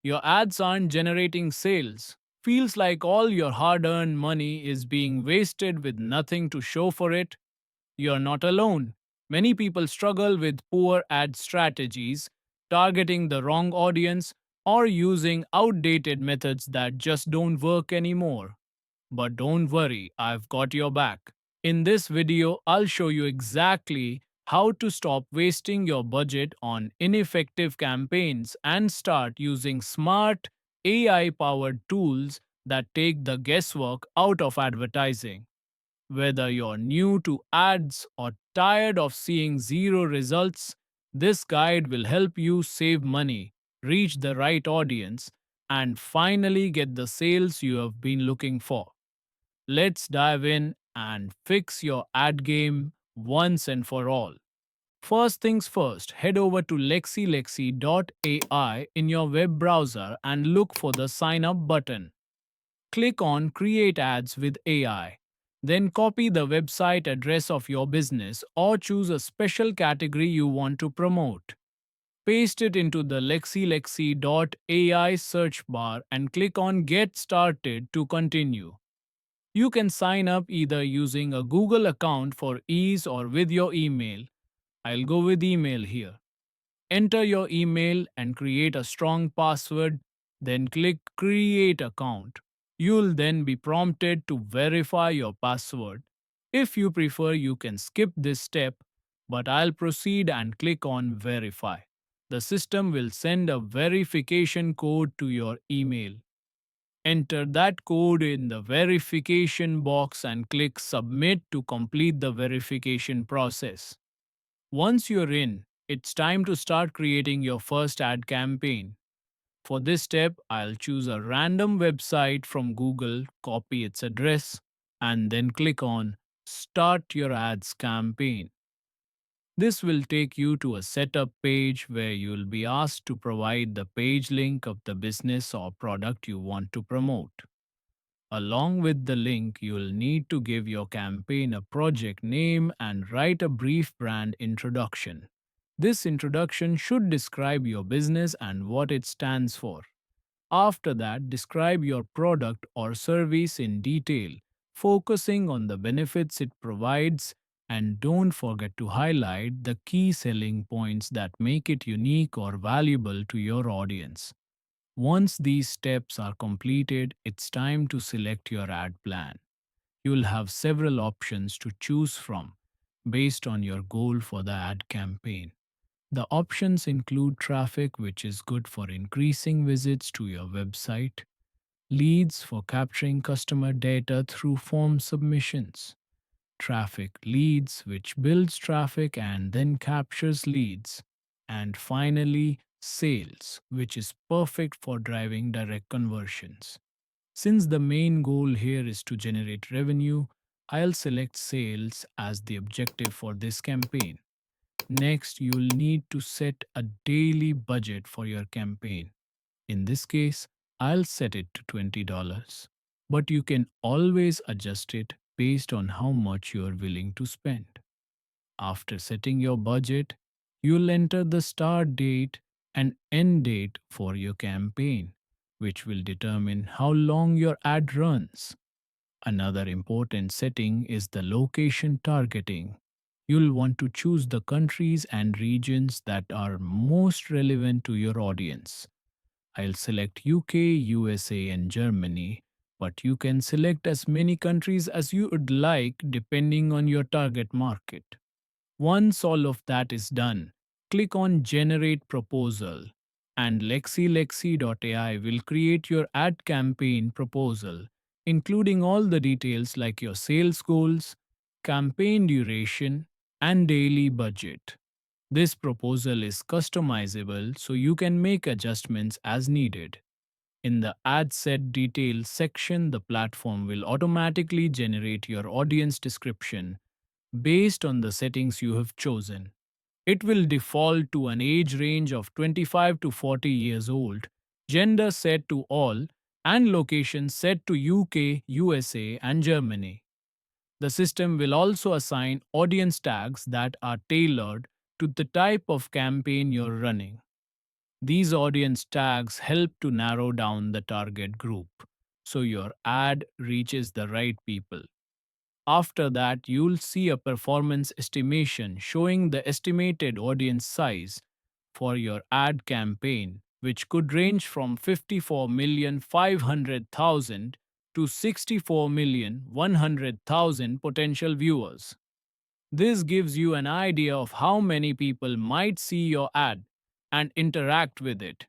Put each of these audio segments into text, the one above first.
Your ads aren't generating sales. Feels like all your hard earned money is being wasted with nothing to show for it. You're not alone. Many people struggle with poor ad strategies, targeting the wrong audience, or using outdated methods that just don't work anymore. But don't worry, I've got your back. In this video, I'll show you exactly how to stop wasting your budget on ineffective campaigns and start using smart AI powered tools that take the guesswork out of advertising. Whether you're new to ads or tired of seeing zero results, this guide will help you save money, reach the right audience, and finally get the sales you have been looking for. Let's dive in and fix your ad game once and for all. First things first, head over to LexiLexi.ai in your web browser and look for the sign up button. Click on Create Ads with AI. Then copy the website address of your business or choose a special category you want to promote. Paste it into the LexiLexi.ai search bar and click on Get Started to continue. You can sign up either using a Google account for ease or with your email. I'll go with email here. Enter your email and create a strong password, then click Create Account. You'll then be prompted to verify your password. If you prefer, you can skip this step, but I'll proceed and click on Verify. The system will send a verification code to your email. Enter that code in the verification box and click Submit to complete the verification process. Once you're in, it's time to start creating your first ad campaign. For this step, I'll choose a random website from Google, copy its address, and then click on Start Your Ads Campaign. This will take you to a setup page where you'll be asked to provide the page link of the business or product you want to promote. Along with the link, you'll need to give your campaign a project name and write a brief brand introduction. This introduction should describe your business and what it stands for. After that, describe your product or service in detail, focusing on the benefits it provides, and don't forget to highlight the key selling points that make it unique or valuable to your audience. Once these steps are completed, it's time to select your ad plan. You'll have several options to choose from based on your goal for the ad campaign. The options include traffic, which is good for increasing visits to your website, leads for capturing customer data through form submissions, traffic leads, which builds traffic and then captures leads, and finally, sales, which is perfect for driving direct conversions. Since the main goal here is to generate revenue, I'll select sales as the objective for this campaign. Next, you'll need to set a daily budget for your campaign. In this case, I'll set it to $20, but you can always adjust it based on how much you're willing to spend. After setting your budget, you'll enter the start date and end date for your campaign, which will determine how long your ad runs. Another important setting is the location targeting. You'll want to choose the countries and regions that are most relevant to your audience. I'll select UK, USA, and Germany, but you can select as many countries as you would like depending on your target market. Once all of that is done, click on Generate Proposal, and LexiLexi.ai will create your ad campaign proposal, including all the details like your sales goals, campaign duration, and daily budget. This proposal is customizable so you can make adjustments as needed. In the Ad Set Details section, the platform will automatically generate your audience description based on the settings you have chosen. It will default to an age range of 25 to 40 years old, gender set to all, and location set to UK, USA, and Germany. The system will also assign audience tags that are tailored to the type of campaign you're running. These audience tags help to narrow down the target group so your ad reaches the right people. After that, you'll see a performance estimation showing the estimated audience size for your ad campaign, which could range from 54,500,000 to 64,100,000 potential viewers. This gives you an idea of how many people might see your ad and interact with it.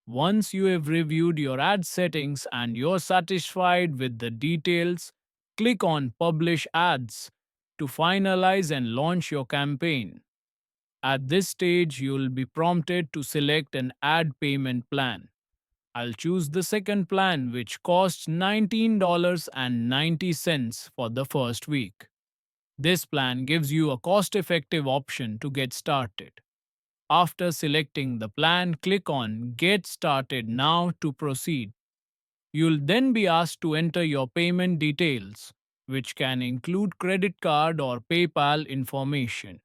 Once you have reviewed your ad settings and you're satisfied with the details, click on Publish Ads to finalize and launch your campaign. At this stage, you'll be prompted to select an ad payment plan. I'll choose the second plan, which costs $19.90 for the first week. This plan gives you a cost effective option to get started. After selecting the plan, click on Get Started Now to proceed. You'll then be asked to enter your payment details, which can include credit card or PayPal information.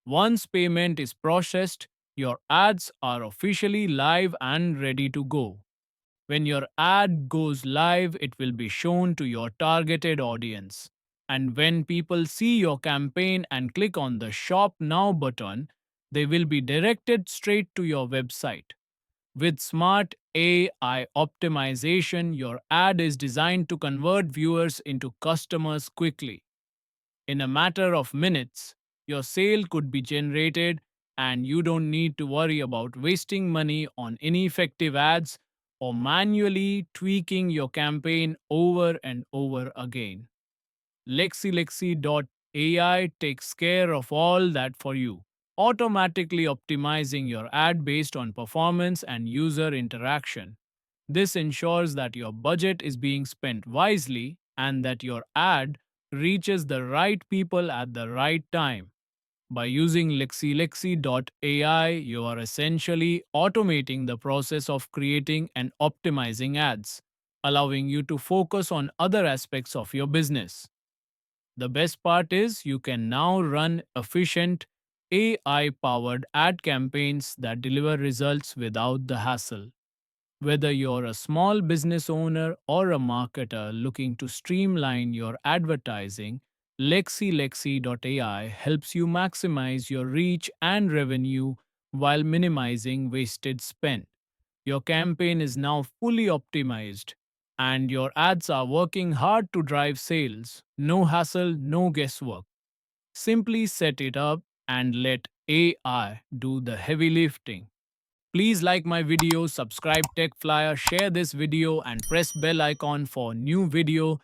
Once payment is processed, your ads are officially live and ready to go. When your ad goes live, it will be shown to your targeted audience. And when people see your campaign and click on the Shop Now button, they will be directed straight to your website. With smart AI optimization, your ad is designed to convert viewers into customers quickly. In a matter of minutes, your sale could be generated and you don't need to worry about wasting money on ineffective ads or manually tweaking your campaign over and over again. LexiLexi.ai takes care of all that for you, automatically optimizing your ad based on performance and user interaction. This ensures that your budget is being spent wisely and that your ad reaches the right people at the right time. By using LexiLexi.ai, you are essentially automating the process of creating and optimizing ads, allowing you to focus on other aspects of your business. The best part is you can now run efficient AI powered ad campaigns that deliver results without the hassle. Whether you're a small business owner or a marketer looking to streamline your advertising, LexiLexi.ai helps you maximize your reach and revenue while minimizing wasted spend. Your campaign is now fully optimized, and your ads are working hard to drive sales. No hassle, no guesswork. Simply set it up and let AI do the heavy lifting. Please like my video, subscribe Tech Flyer, share this video and press bell icon for new video